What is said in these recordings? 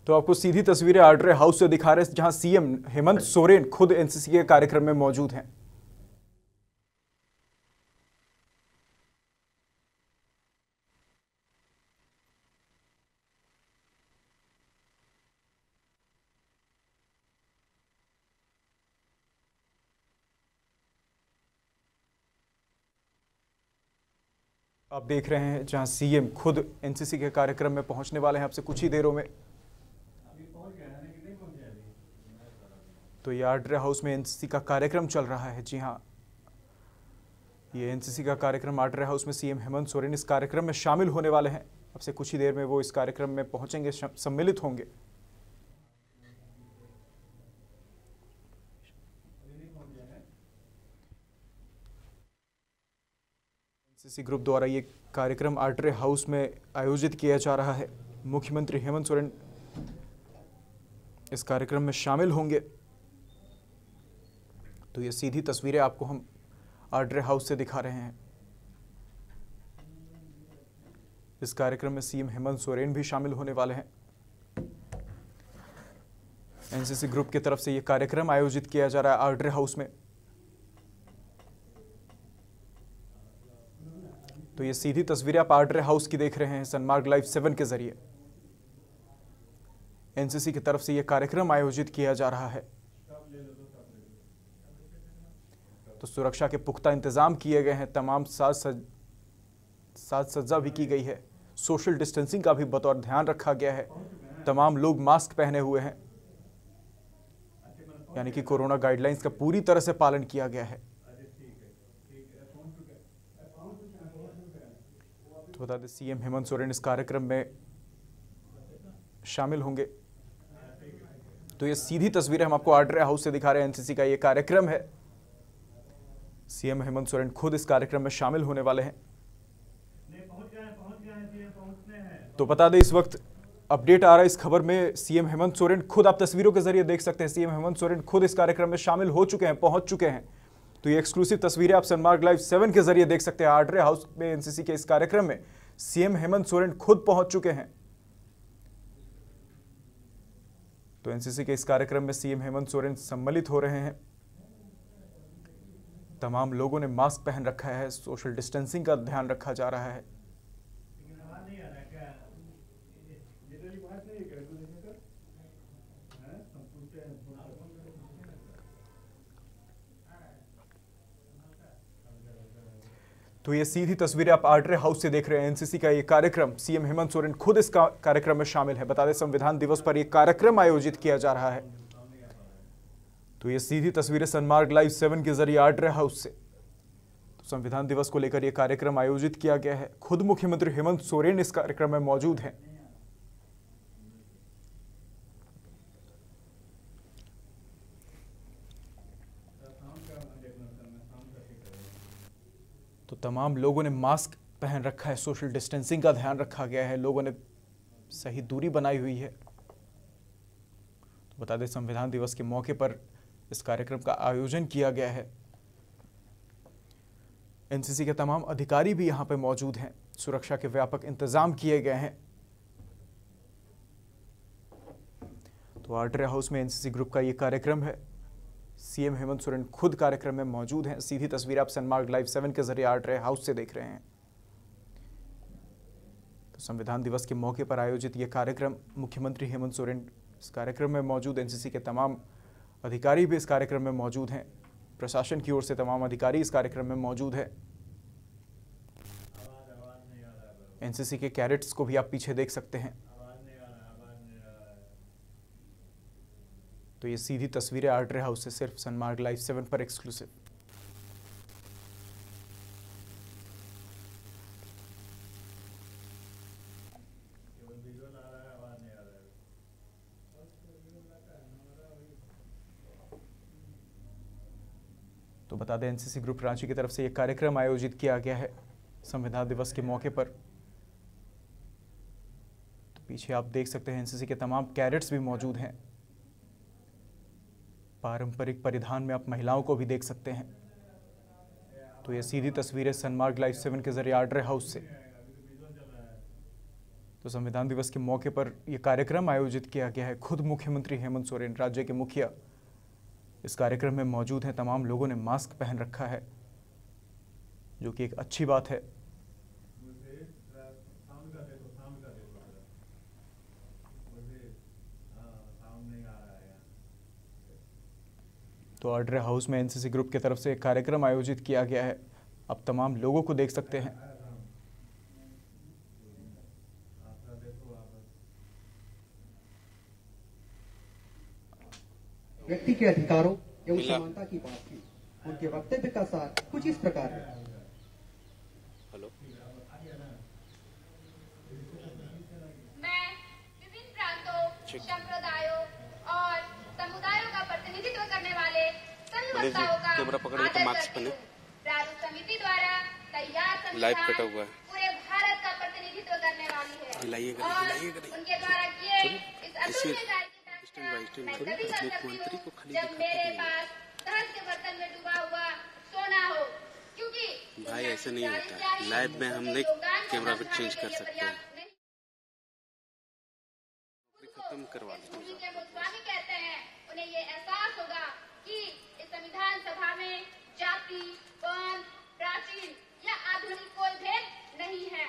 तो आपको सीधी तस्वीरें आर्डरे हाउस से दिखा रहे हैं, जहां सीएम हेमंत सोरेन खुद एनसीसी के कार्यक्रम में मौजूद हैं। आप देख रहे हैं जहां सीएम खुद एनसीसी के कार्यक्रम में पहुंचने वाले हैं आपसे कुछ ही देरों में। तो ये आर्डरे हाउस में एनसीसी का कार्यक्रम चल रहा है। जी हां, ये एनसीसी का कार्यक्रम आर्डरे हाउस में सीएम हेमंत सोरेन इस कार्यक्रम में शामिल होने वाले हैं। अब से कुछ ही देर में वो इस कार्यक्रम में पहुंचेंगे, सम्मिलित होंगे। एनसीसी ग्रुप द्वारा ये कार्यक्रम आर्डरे हाउस में आयोजित किया जा रहा है। मुख्यमंत्री हेमंत सोरेन इस कार्यक्रम में शामिल होंगे। तो ये सीधी तस्वीरें आपको हम आर्डरे हाउस से दिखा रहे हैं। इस कार्यक्रम में सीएम हेमंत सोरेन भी शामिल होने वाले हैं। एनसीसी ग्रुप की तरफ से यह कार्यक्रम आयोजित किया जा रहा है आर्डरे हाउस में। तो ये सीधी तस्वीरें आप आर्डरे हाउस की देख रहे हैं सनमार्ग लाइव 7 के जरिए। एनसीसी की तरफ से यह कार्यक्रम आयोजित किया जा रहा है। तो सुरक्षा के पुख्ता इंतजाम किए गए हैं, तमाम साज सज्जा भी की गई है। सोशल डिस्टेंसिंग का भी बतौर ध्यान रखा गया है। तमाम लोग मास्क पहने हुए हैं, यानी कि कोरोना गाइडलाइंस का पूरी तरह से पालन किया गया है। तो बता दें सीएम हेमंत सोरेन इस कार्यक्रम में शामिल होंगे। तो ये सीधी तस्वीरें हम आपको आर्डरे हाउस से दिखा रहे हैं। एनसीसी का ये कार्यक्रम है। सीएम हेमंत सोरेन खुद इस कार्यक्रम में शामिल होने वाले हैं। तो बता दें इस वक्त अपडेट आ रहा है इस खबर में, सीएम हेमंत सोरेन खुद, आप तस्वीरों के जरिए देख सकते हैं, सीएम हेमंत सोरेन खुद इस कार्यक्रम में शामिल हो चुके हैं, पहुंच चुके हैं। तो ये एक्सक्लूसिव तस्वीरें आप सनमार्ग लाइव 7 के जरिए देख सकते हैं। आर्डरे हाउस में एनसीसी के इस कार्यक्रम में सीएम हेमंत सोरेन खुद पहुंच चुके हैं। तो एनसीसी के इस कार्यक्रम में सीएम हेमंत सोरेन सम्मिलित हो रहे हैं। तमाम लोगों ने मास्क पहन रखा है, सोशल डिस्टेंसिंग का ध्यान रखा जा रहा है। तो ये सीधी तस्वीरें आप आर्डरे हाउस से देख रहे हैं। एनसीसी का ये कार्यक्रम, सीएम हेमंत सोरेन खुद इस कार्यक्रम में शामिल है। बता दें संविधान दिवस पर यह कार्यक्रम आयोजित किया जा रहा है। तो ये सीधी तस्वीरें सनमार्ग लाइव 7 के जरिए आर्डरे हाउस से। तो संविधान दिवस को लेकर यह कार्यक्रम आयोजित किया गया है। खुद मुख्यमंत्री हेमंत सोरेन इस कार्यक्रम में मौजूद हैं। तो तमाम लोगों ने मास्क पहन रखा है, सोशल डिस्टेंसिंग का ध्यान रखा गया है, लोगों ने सही दूरी बनाई हुई है। तो बता दें संविधान दिवस के मौके पर इस कार्यक्रम का आयोजन किया गया है। एनसीसी के तमाम अधिकारी भी यहां पर मौजूद हैं। सुरक्षा के व्यापक इंतजाम किए गए हैं। तो आर्डरे हाउस में एनसीसी ग्रुप का यह कार्यक्रम है। सीएम हेमंत सोरेन खुद कार्यक्रम में मौजूद हैं। सीधी तस्वीर आप सनमार्ग लाइव 7 के जरिए आर्डरे हाउस से देख रहे हैं। तो संविधान दिवस के मौके पर आयोजित यह कार्यक्रम, मुख्यमंत्री हेमंत सोरेन इस कार्यक्रम में मौजूद। एनसीसी के तमाम अधिकारी भी इस कार्यक्रम में मौजूद हैं। प्रशासन की ओर से तमाम अधिकारी इस कार्यक्रम में मौजूद है। एनसीसी के कैडेट्स को भी आप पीछे देख सकते हैं। तो ये सीधी तस्वीरें आर्डरे हाउस से सिर्फ सनमार्ग लाइव 7 पर एक्सक्लूसिव। तो बता दें एनसीसी ग्रुप रांची की तरफ से यह कार्यक्रम आयोजित किया गया है संविधान दिवस के मौके पर। तो पीछे आप देख सकते हैं एनसीसी के तमाम कैडेट्स भी मौजूद हैं। पारंपरिक परिधान में आप महिलाओं को भी देख सकते हैं। तो ये सीधी तस्वीरें सनमार्ग लाइव 7 के जरिए आर्डरे हाउस से। तो संविधान दिवस के मौके पर यह कार्यक्रम आयोजित किया गया है। खुद मुख्यमंत्री हेमंत सोरेन, राज्य के मुखिया, इस कार्यक्रम में मौजूद हैं। तमाम लोगों ने मास्क पहन रखा है, जो कि एक अच्छी बात है। तो आर्ट्रे हाउस में एनसीसी ग्रुप की तरफ से एक कार्यक्रम आयोजित किया गया है। अब तमाम लोगों को देख सकते हैं। व्यक्ति के अधिकारों एवं समानता की बात की। उनके वक्तव्य का सार कुछ इस प्रकार है। हेलो, मैं विभिन्न प्रांतों, संप्रदायों और समुदायों का प्रतिनिधित्व करने वाले सभी वक्ताओं का आदर करती हूँ। प्रारूप समिति द्वारा तैयार संविधान पूरे भारत का प्रतिनिधित्व करने वाली है और उनके द्वारा किए इस अतुल्य कार्य की मैं तभी कर सकती हूँ जब मेरे पास सहज के बर्तन में डूबा हुआ सोना हो, क्योंकि भाई ऐसे नहीं होता है। लाइव में हम नहीं कैमरा भी चेंज कर सकते हैं। खत्म करवा भूमि के गोस्वामी कहते हैं, उन्हें ये एहसास होगा कि इस संविधान सभा में जाति, वर्ण, प्राचीन या आधुनिक कोई भेद नहीं है।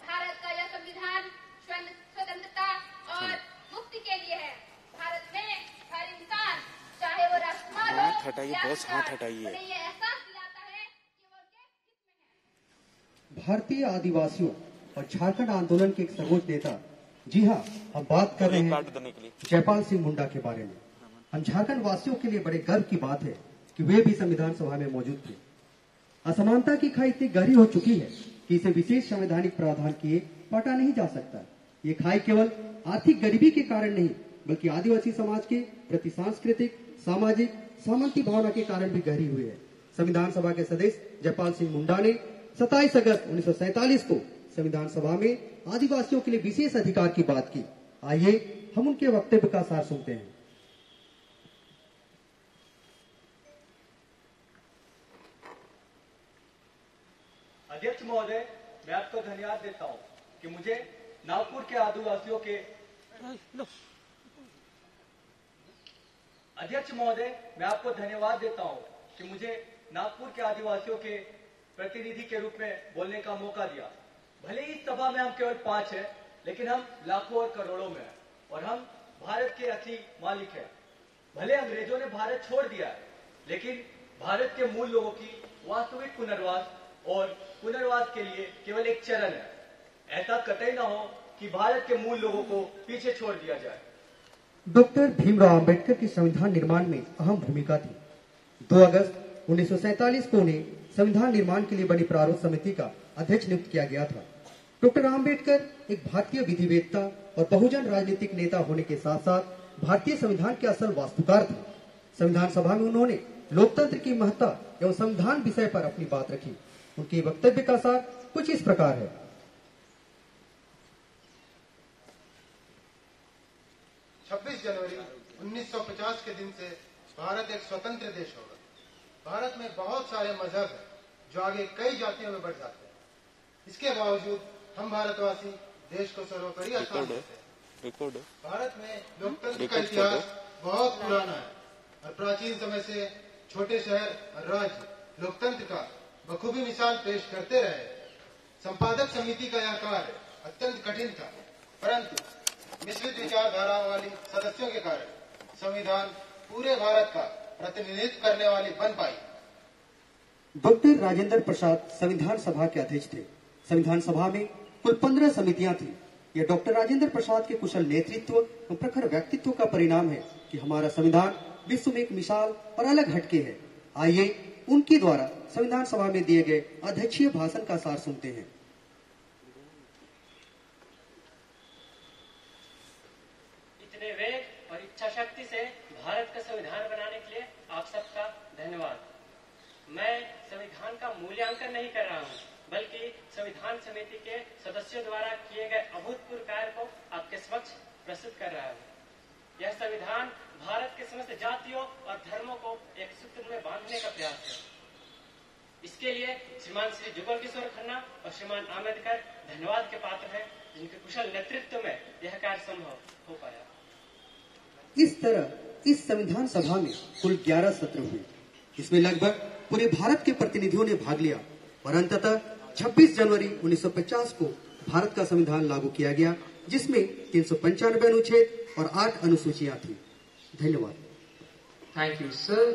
भारत का यह संविधान स्वतंत्रता और मुक्ति के लिए है। भारत में हर इंसान, चाहे वो राजकुमार हो या हाथ हटाइए। उन्हें ये एहसास दिलाता है कि वो उनके हित में है। भारतीय आदिवासियों और झारखंड आंदोलन के एक सर्वोच्च नेता, जी हाँ, हम बात कर रहे हैं जयपाल सिंह मुंडा के बारे में। हम झारखंड वासियों के लिए बड़े गर्व की बात है कि वे भी संविधान सभा में मौजूद थे। असमानता की खाई इतनी गहरी हो चुकी है कि इसे विशेष संवैधानिक प्रावधान किए पाटा नहीं जा सकता। ये खाई केवल आर्थिक गरीबी के कारण नहीं, बल्कि आदिवासी समाज के प्रति सांस्कृतिक, सामाजिक, सामंती भावना के कारण भी गहरी हुई है। संविधान सभा के सदस्य जयपाल सिंह मुंडा ने 27 अगस्त 1947 को संविधान सभा में आदिवासियों के लिए विशेष अधिकार की बात की। आइए हम उनके वक्तव्य का सार सुनते हैं। अध्यक्ष महोदय, मैं आपको धन्यवाद देता हूं कि मुझे नागपुर के आदिवासियों के अध्यक्ष महोदय, मैं आपको धन्यवाद देता हूं कि मुझे नागपुर के आदिवासियों के प्रतिनिधि के रूप में बोलने का मौका दिया। भले ही इस सभा में हम केवल 5 हैं, लेकिन हम लाखों और करोड़ों में हैं और हम भारत के असली मालिक हैं। भले अंग्रेजों ने भारत छोड़ दिया है, लेकिन भारत के मूल लोगों की वास्तविक पुनर्वास और पुनर्वास के लिए केवल एक चरण है। ऐसा कतई न हो कि भारत के मूल लोगों को पीछे छोड़ दिया जाए। डॉक्टर भीमराव अंबेडकर की संविधान निर्माण में अहम भूमिका थी। 2 अगस्त 1947 को उन्हें संविधान निर्माण के लिए बनी प्रारूप समिति का अध्यक्ष नियुक्त किया गया था। डॉक्टर आम्बेडकर एक भारतीय विधिवेत्ता और बहुजन राजनीतिक नेता होने के साथ साथ भारतीय संविधान के असल वास्तुकार थे। संविधान सभा में उन्होंने लोकतंत्र की महत्ता एवं संविधान विषय पर अपनी बात रखी। उनके वक्तव्य का सार कुछ इस प्रकार है। 26 जनवरी 1950 के दिन से भारत एक स्वतंत्र देश होगा। भारत में बहुत सारे मजहब हैं जो आगे कई जातियों में बढ़ जाते हैं। इसके बावजूद हम भारतवासी देश को सर्वोपरि स्थान देते हैं। भारत में लोकतंत्र का इतिहास बहुत पुराना है और प्राचीन समय से छोटे शहर और राज्य लोकतंत्र का बखूबी मिसाल पेश करते रहे। संपादक समिति का यह कार्य अत्यंत कठिन था, परंतु मिश्रित विचारधारा वाली सदस्यों के कारण संविधान पूरे भारत का प्रतिनिधित्व करने वाली बन पाई। डॉक्टर राजेंद्र प्रसाद संविधान सभा के अध्यक्ष थे। संविधान सभा में कुल 15 समितियां थी। यह डॉक्टर राजेंद्र प्रसाद के कुशल नेतृत्व और प्रखर व्यक्तित्व का परिणाम है कि हमारा संविधान विश्व में एक मिसाल और अलग हटके है। आइए उनके द्वारा संविधान सभा में दिए गए अध्यक्षीय भाषण का सार सुनते हैं। इतने वेग और इच्छा शक्ति से भारत का संविधान बनाने के लिए आप सबका धन्यवाद। मैं संविधान का मूल्यांकन नहीं कर रहा हूं, बल्कि संविधान समिति के सदस्यों द्वारा किए गए अभूतपूर्व कार्य को आपके समक्ष प्रस्तुत कर रहा हूं। यह संविधान भारत के समस्त जातियों और धर्मों को एक सूत्र में बांधने का प्रयास है। इसके लिए श्रीमान श्री जुगल किशोर खन्ना और श्रीमान आम्बेडकर धन्यवाद के पात्र हैं। जिनके कुशल नेतृत्व में यह कार्य संभव हो पाया। इस तरह इस संविधान सभा में कुल 11 सत्र हुए, इसमें लगभग पूरे भारत के प्रतिनिधियों ने भाग लिया और अंततः 26 जनवरी 1950 को भारत का संविधान लागू किया गया, जिसमें 395 अनुच्छेद और 8 अनुसूचियां थी। धन्यवाद। Thank you sir.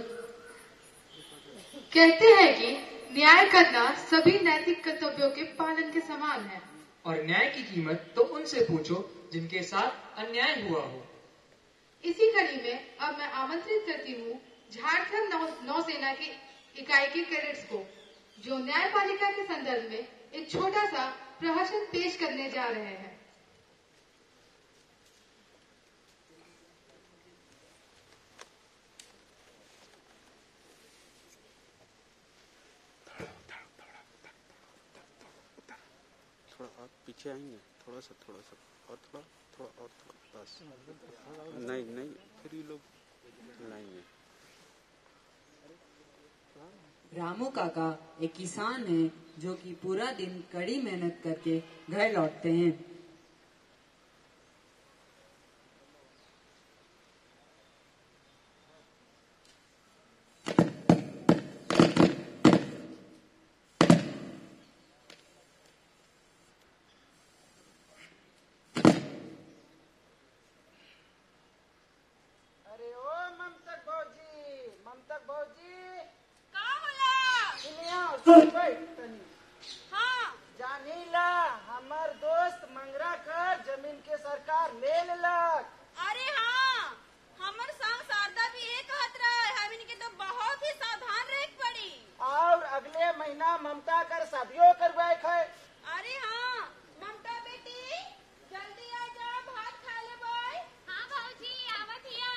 कहते हैं कि न्याय करना सभी नैतिक कर्तव्यों के पालन के समान है, और न्याय की कीमत तो उनसे पूछो जिनके साथ अन्याय हुआ हो। इसी कड़ी में अब मैं आमंत्रित करती हूँ झारखंड नौसेना की इकाई के कैडेट्स को, जो न्यायपालिका के संदर्भ में एक छोटा सा प्रहसन पेश करने जा रहे हैं। थोड़ा और पीछे आएंगे, थोड़ा सा और थोड़ा बस। नहीं फिर ये लोग लाएंगे। रामू काका एक किसान है जो कि पूरा दिन कड़ी मेहनत करके घर लौटते हैं। अरे ओ ममतक भौजी का होला? हाँ जानीला हमर दोस्त मंगरा कर जमीन के सरकार ले लेलक। अरे हाँ, हमर संग शारदा भी एक कहत रहे, हम इनके तो बहुत ही सावधान रहे पड़ी। और अगले महीना ममता कर शादियों करवाए है। अरे हाँ ममता बेटी जल्दी आ जा, भात खा ले बोल। हाँ भाऊजी आवत हिया।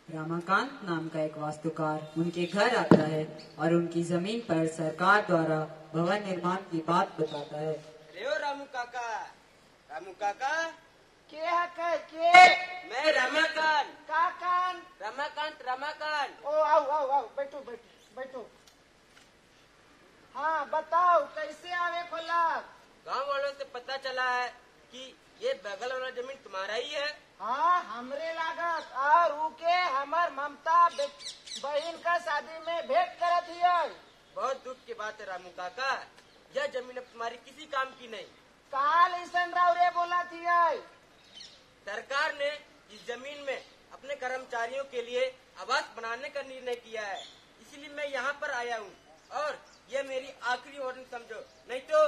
रामाकांत नाम का एक वास्तुकार उनके घर आता है और उनकी जमीन पर सरकार द्वारा भवन निर्माण की बात बताता है। रे रामू काका के मैं रमाकांत काकान रमाकांत। ओ आओ बैठो। हाँ बताओ कैसे आवे खोला? गांव वालों से पता चला है कि ये बगल वाला जमीन तुम्हारा ही है। हाँ हमरे लागत, और उके हमर ममता बहन का शादी में भेंट करत हिय। बहुत दुख की बात है रामू काका, यह जमीन अब तुम्हारी किसी काम की नहीं। काल ईसन राव रे बोला थी। सरकार ने इस जमीन में अपने कर्मचारियों के लिए आवास बनाने का निर्णय किया है, इसलिए मैं यहाँ पर आया हूँ और ये मेरी आखिरी वार्निंग समझो, नहीं तो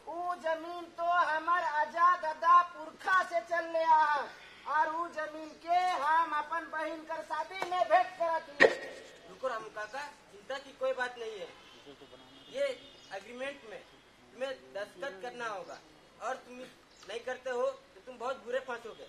वो जमीन तो हमार आजाद अदा पुरखा से चल लिया है, और वो जमीन के हम अपन बहन कर शादी में भेंट करत ही। रुको रामू काका, चिंता की कोई बात नहीं है। ये एग्रीमेंट में तुम्हें दस्तखत करना होगा, और तुम नहीं करते हो तो तुम बहुत बुरे फंसोगे।